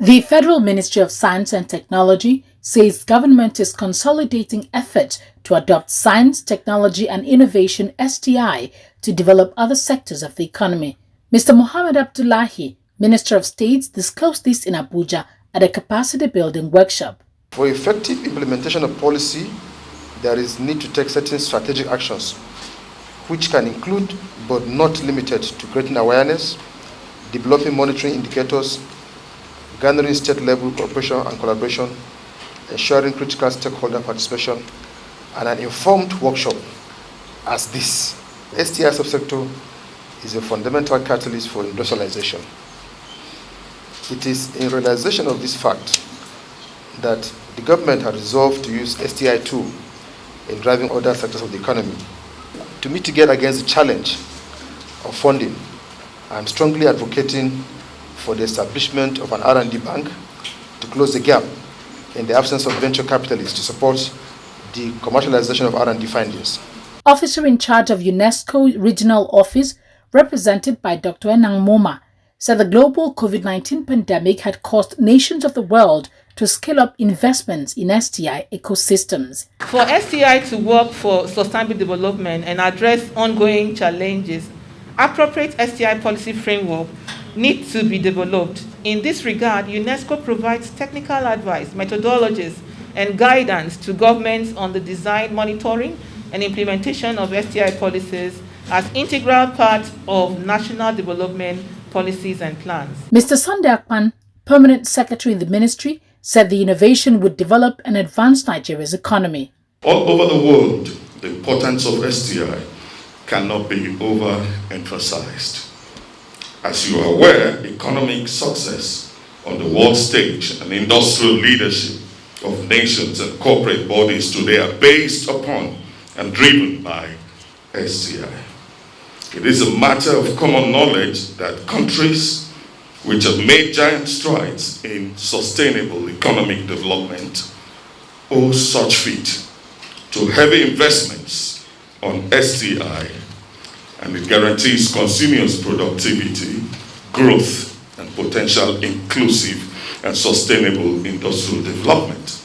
The Federal Ministry of Science and Technology says government is consolidating efforts to adopt science, technology and innovation STI to develop other sectors of the economy. Mr. Mohammed Abdullahi, Minister of State, disclosed this in Abuja at a capacity building workshop. For effective implementation of policy, there is need to take certain strategic actions, which can include but not limited to creating awareness, developing monitoring indicators, garnering state-level cooperation and collaboration, ensuring critical stakeholder participation, and an informed workshop as this. The STI subsector is a fundamental catalyst for industrialization. It is in realization of this fact that the government has resolved to use STI tool in driving other sectors of the economy. To mitigate against the challenge of funding, I am strongly advocating for the establishment of an R&D bank to close the gap in the absence of venture capitalists to support the commercialization of R&D findings. Officer in charge of UNESCO Regional Office, represented by Dr. Enang Moma, said the global COVID-19 pandemic had caused nations of the world to scale up investments in STI ecosystems. For STI to work for sustainable development and address ongoing challenges, appropriate STI policy framework need to be developed. In this regard, UNESCO provides technical advice, methodologies, and guidance to governments on the design, monitoring, and implementation of STI policies as integral part of national development policies and plans. Mr. Sunday Akpan, Permanent Secretary in the Ministry, said the innovation would develop and advance Nigeria's economy. All over the world, the importance of STI cannot be overemphasized. As you are aware, economic success on the world stage and industrial leadership of nations and corporate bodies today are based upon and driven by STI. It is a matter of common knowledge that countries which have made giant strides in sustainable economic development owe such feat to heavy investments on STI, and it guarantees continuous productivity, growth, and potential inclusive and sustainable industrial development.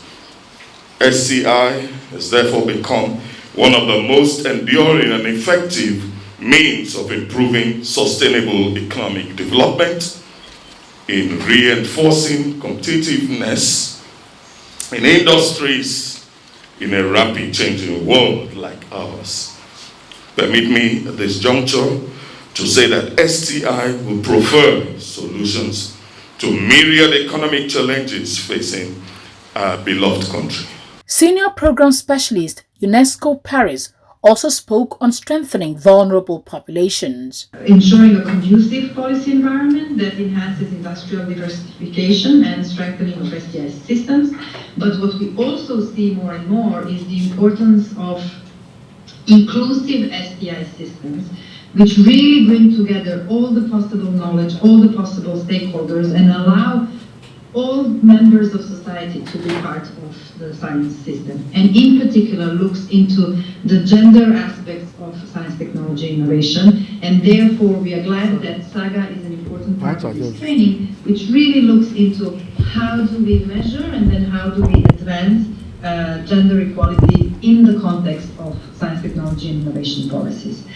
STI has therefore become one of the most enduring and effective means of improving sustainable economic development, in reinforcing competitiveness in industries in a rapidly changing world like ours. Permit me at this juncture to say that STI will prefer solutions to myriad economic challenges facing our beloved country. Senior Program Specialist, UNESCO Paris, also spoke on strengthening vulnerable populations. Ensuring a conducive policy environment that enhances industrial diversification and strengthening of STI systems. But what we also see more and more is the importance of inclusive STI systems, which really bring together all the possible knowledge, all the possible stakeholders, and allow all members of society to be part of the science system, and in particular looks into the gender aspects of science, technology, innovation, and therefore we are glad that SAGA is an important part of this training, which really looks into how do we measure and then how do we advance gender equality in the context of science, technology, and innovation policies.